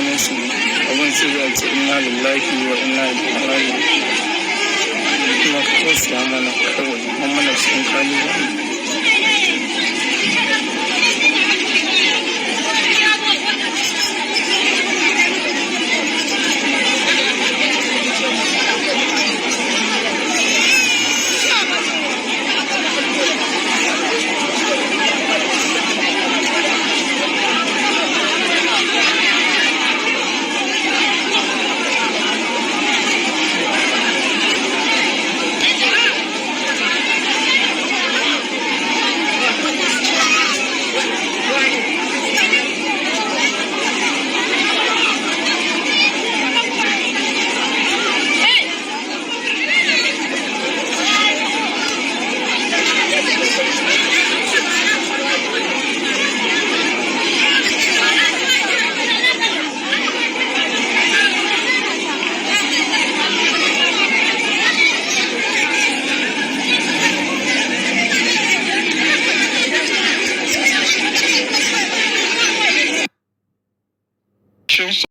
ganin su abin su zai ce inna lillahi wa inna ilaihi raji'un. Kuma ka tausaya mana kawai, mun mana cikin kalubale.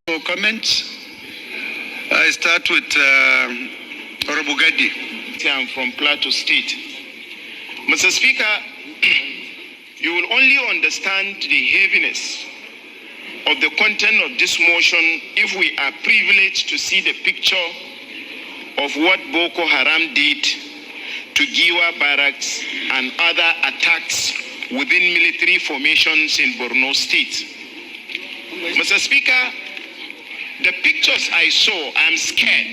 For comments, I start with Honorable Gadi. I'm from Plateau State. Mr. Speaker, you will only understand the heaviness of the content of this motion if we are privileged to see the picture of what Boko Haram did to Giwa barracks and other attacks within military formations in Borno State. Mr. Speaker, the pictures I saw, I am scared.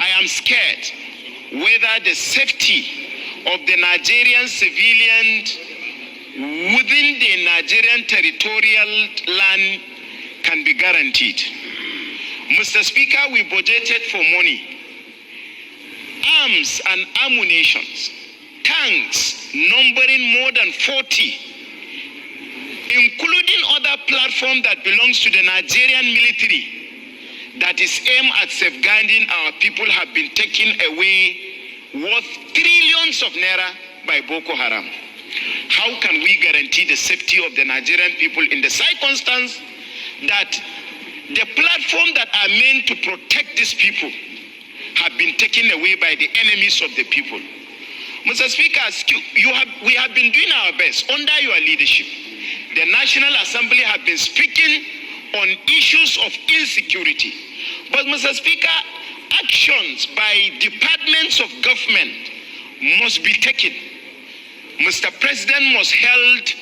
I am scared whether the safety of the Nigerian civilians within the Nigerian territorial land can be guaranteed. Mr. Speaker, we budgeted for money, arms and ammunitions, tanks numbering more than 40, including other platforms that belongs to the Nigerian military that is aimed at safeguarding our people have been taken away worth trillions of naira by Boko Haram. How can we guarantee the safety of the Nigerian people in the circumstance that the platform that are meant to protect these people have been taken away by the enemies of the people? Mr. Speaker, we have been doing our best under your leadership. The National Assembly have been speaking on issues of insecurity. But, Mr. Speaker, actions by departments of government must be taken. Mr. President must hold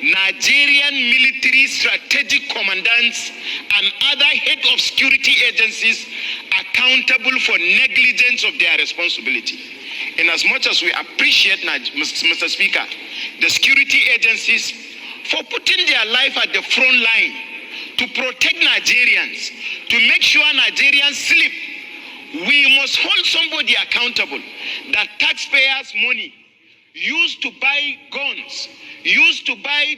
Nigerian military strategic commandants and other heads of security agencies accountable for negligence of their responsibility. In as much as we appreciate, Mr. Speaker, the security agencies for putting their life at the front line to protect Nigerians, to make sure Nigerians sleep, we must hold somebody accountable that taxpayers' money used to buy guns, used to buy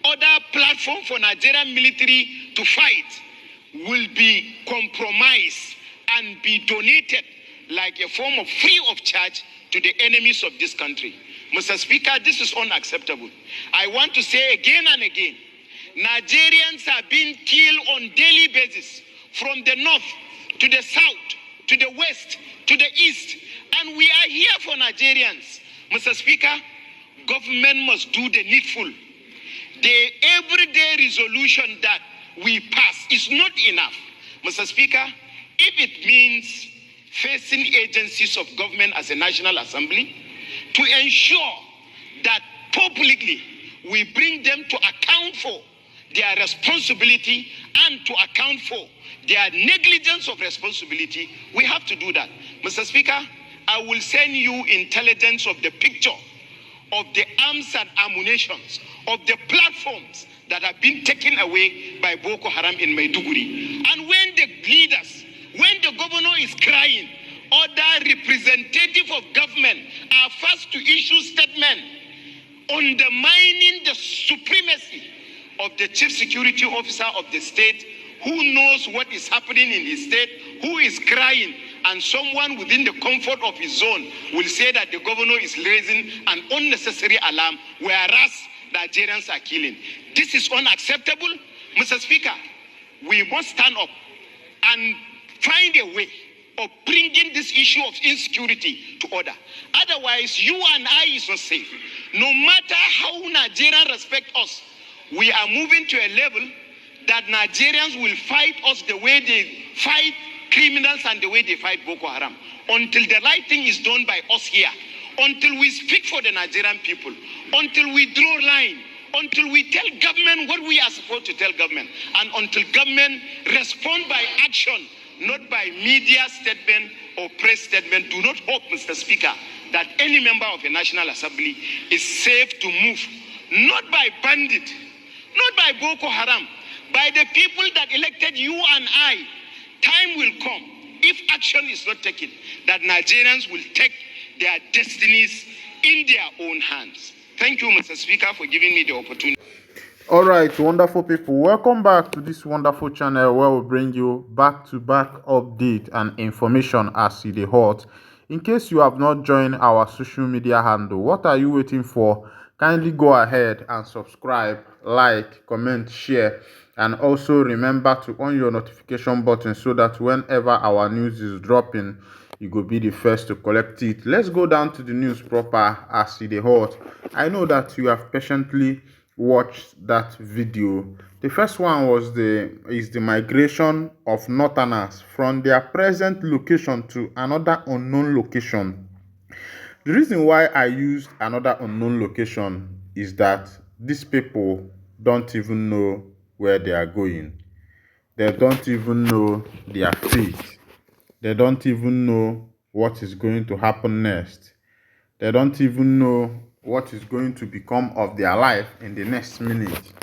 other platform for Nigerian military to fight will be compromised and be donated like a form of free of charge to the enemies of this country. Mr. Speaker, this is unacceptable. I want to say again and again, Nigerians are being killed on daily basis from the north to the south, to the west, to the east, and we are here for Nigerians. Mr. Speaker, government must do the needful. The everyday resolution that we pass is not enough. Mr. Speaker, if it means facing agencies of government as a National Assembly to ensure that publicly we bring them to account for their responsibility and to account for their negligence of responsibility, we have to do that. Mr. Speaker, I will send you intelligence of the picture of the arms and ammunitions of the platforms that have been taken away by Boko Haram in Maiduguri. And when the leaders, when the governor is crying, other representatives of government are first to issue statement undermining the supremacy of the chief security officer of the state, who knows what is happening in his state, who is crying, and someone within the comfort of his zone will say that the governor is raising an unnecessary alarm, whereas Nigerians are killing. This is unacceptable. Mr. Speaker, we must stand up and find a way of bringing this issue of insecurity to order. Otherwise, you and I is not safe. No matter how Nigerians respect us, we are moving to a level that Nigerians will fight us the way they fight criminals and the way they fight Boko Haram. Until the right thing is done by us here, until we speak for the Nigerian people, until we draw line, until we tell government what we are supposed to tell government, and until government respond by action, not by media statement or press statement. Do not hope, Mr. Speaker, that any member of a National Assembly is safe to move, not by bandit, not by Boko Haram, by the people that elected you and I. Time will come, if action is not taken, that Nigerians will take their destinies in their own hands. Thank you, Mr. Speaker, for giving me the opportunity. All right, wonderful people. Welcome back to this wonderful channel where we bring you back-to-back update and information as it is hot. In case you have not joined our social media handle, what are you waiting for? Kindly go ahead and subscribe, like, comment, share, and also remember to on your notification button so that whenever our news is dropping, you go be the first to collect it. Let's go down to the news proper as it is hot. I know that you have patiently watched that video. The first one was the migration of northerners from their present location to another unknown location. The reason why I used another unknown location is that these people don't even know where they are going. They don't even know their fate. They don't even know what is going to happen next. They don't even know what is going to become of their life in the next minute.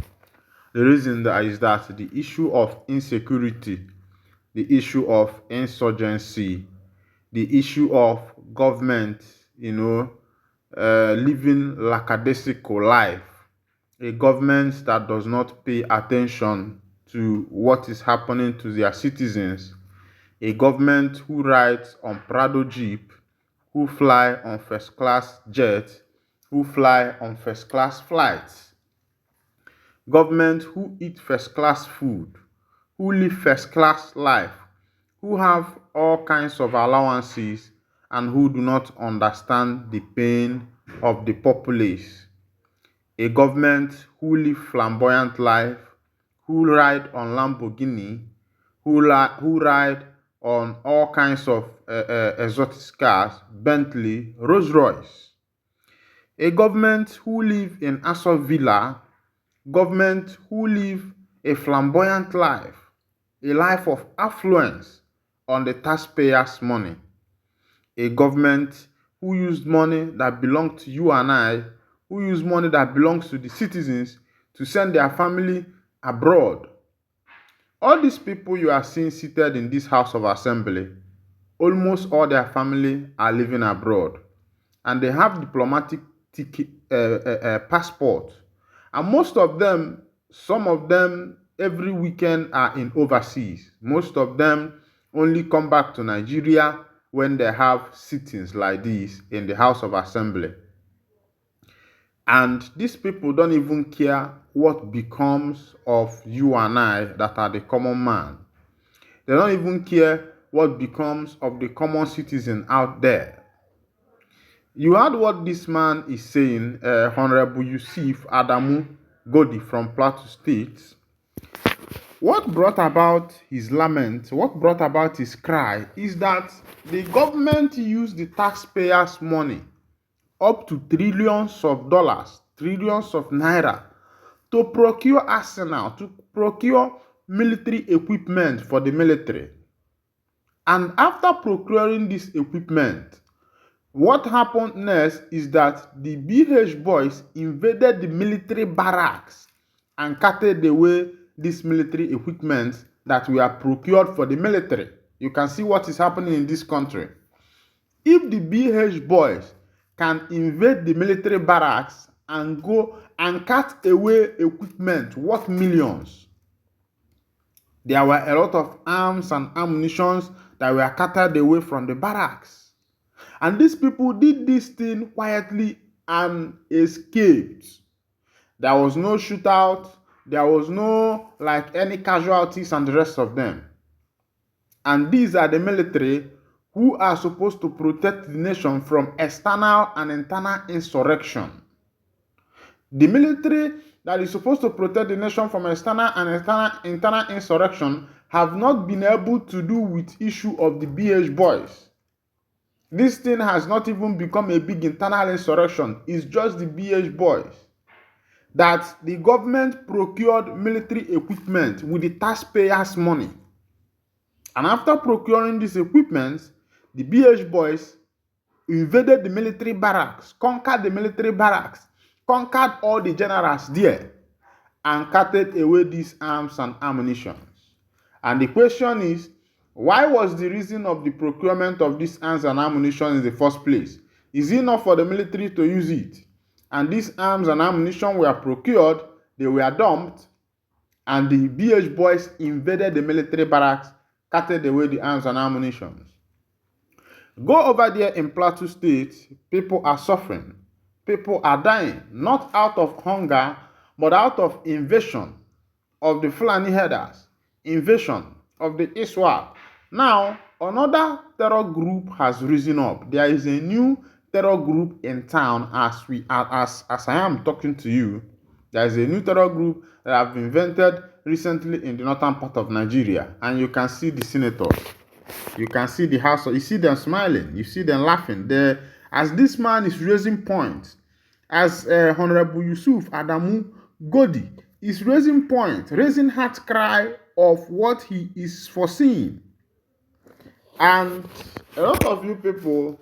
The reason is that the issue of insecurity, the issue of insurgency, the issue of government, living lackadaisical life, a government that does not pay attention to what is happening to their citizens, a government who rides on Prado Jeep, who fly on first-class jets, who fly on first-class flights, government who eat first-class food, who live first-class life, who have all kinds of allowances, and who do not understand the pain of the populace. A government who live flamboyant life, who ride on Lamborghini, who ride on all kinds of exotic cars, Bentley, Rolls Royce. A government who live in Aso Villa, government who live a flamboyant life, a life of affluence on the taxpayers' money. A government who used money that belonged to you and I, who used money that belongs to the citizens to send their family abroad. All these people you are seeing seated in this House of Assembly, almost all their family are living abroad, and they have diplomatic passport. And most of them, some of them every weekend are in overseas. Most of them only come back to Nigeria when they have sittings like this in the House of Assembly. And these people don't even care what becomes of you and I that are the common man. They don't even care what becomes of the common citizen out there. You heard what this man is saying, Honorable Yusuf Adamu Godi from Plateau State. What brought about his lament, what brought about his cry is that the government used the taxpayers' money, up to trillions of dollars, trillions of naira, to procure arsenal, to procure military equipment for the military. And after procuring this equipment, what happened next is that the BH boys invaded the military barracks and carted away this military equipment that were procured for the military. You can see what is happening in this country. If the BH boys can invade the military barracks and go and cut away equipment worth millions, there were a lot of arms and ammunition that were carted away from the barracks. And these people did this thing quietly and escaped. There was no shootout. There was no like any casualties and the rest of them. And these are the military who are supposed to protect the nation from external and internal insurrection. The military that is supposed to protect the nation from external and internal insurrection have not been able to do with issue of the BH boys. This thing has not even become a big internal insurrection. It's just the BH boys. That the government procured military equipment with the taxpayers' money. And after procuring this equipment, the BH boys invaded the military barracks, conquered the military barracks, conquered all the generals there, and carted away these arms and ammunition. And the question is, why was the reason of the procurement of these arms and ammunition in the first place? Is it not for the military to use it? And these arms and ammunition were procured, they were dumped, and the BH boys invaded the military barracks, carted away the arms and ammunition. Go over there in Plateau State, people are suffering. People are dying, not out of hunger, but out of invasion of the Fulani herders, invasion of the ISWAP. Now, another terror group has risen up. There is a new terror group in town as I am talking to you. There is a new terror group that have been invented recently in the northern part of Nigeria, and you can see the senators. You can see the house. You see them smiling. You see them laughing. As this man is raising points, as Honorable Yusuf Adamu Godi is raising points, raising heart cry of what he is foreseeing. And a lot of you people,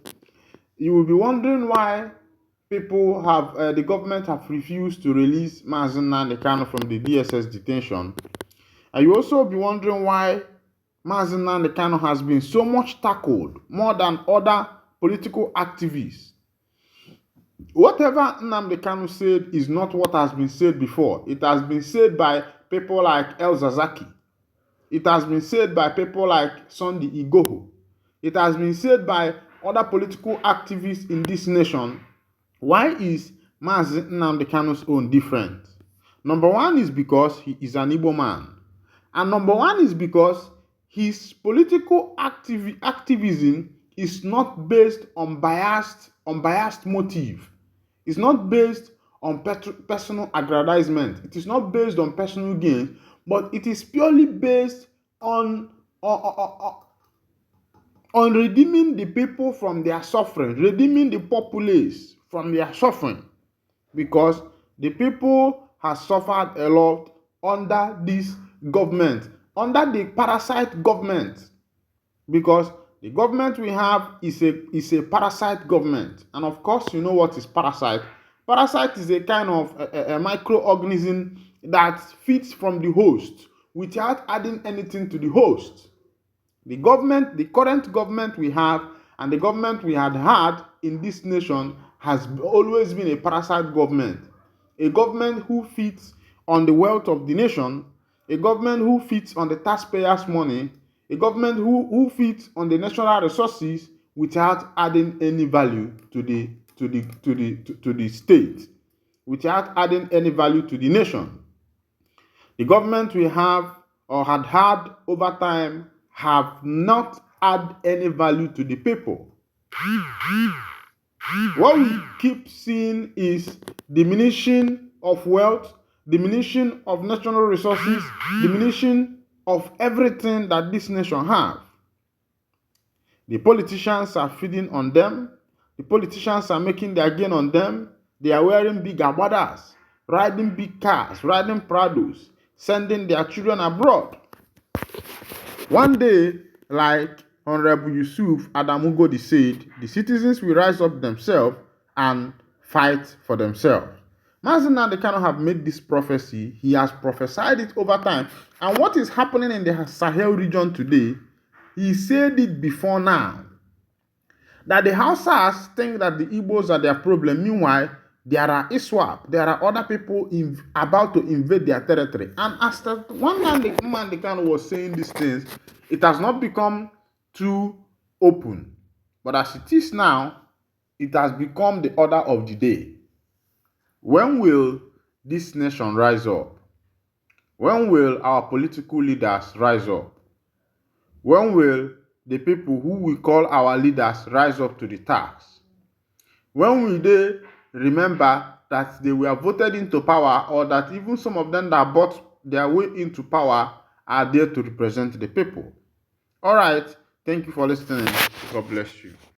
you will be wondering why people have, the government have refused to release Mazen Nnamdi Kanu from the DSS detention. And you also be wondering why Mazen Nnamdi Kanu has been so much tackled, more than other political activists. Whatever Nnamdi Kanu said is not what has been said before. It has been said by people like El Zazaki. It has been said by people like Sunday Igboho. It has been said by other political activists in this nation. Why is Mazen Nnamdi Kanu's own different? Number one is because he is an Igbo man. And number one is because his political activism is not based on biased motive. It's not based on personal aggrandizement. It is not based on personal gain, but it is purely based on redeeming the people from their suffering, redeeming the populace from their suffering, because the people have suffered a lot under this government, under the parasite government, because the government we have is a parasite government. And of course, you know what is parasite. Parasite is a kind of a microorganism that feeds from the host without adding anything to the host. The current government we have and the government we had in this nation has always been a parasite government. A government who feeds on the wealth of the nation, a government who feeds on the taxpayers' money, a government who feeds on the natural resources without adding any value to the state, without adding any value to the nation. The government we have or had over time have not added any value to the people. What we keep seeing is diminishing of wealth, diminishing of natural resources, diminishing of everything that this nation has. The politicians are feeding on them. The politicians are making their gain on them. They are wearing big agbadas, riding big cars, riding Prados, sending their children abroad. One day, like Honorable Yusuf Adamu Godi said, the citizens will rise up themselves and fight for themselves. Mazen Nnamdi Kanu have made this prophecy. He has prophesied it over time. And what is happening in the Sahel region today, he said it before now. That the Hausas think that the Igbos are their problem. Meanwhile, there are ISWAP. There are other people about to invade their territory. And as one man, the Kanu was saying these things, it has not become too open. But as it is now, it has become the order of the day. When will this nation rise up? When will our political leaders rise up? When will the people who we call our leaders rise up to the task? When will they remember that they were voted into power, or that even some of them that bought their way into power are there to represent the people? All right. Thank you for listening. God bless you.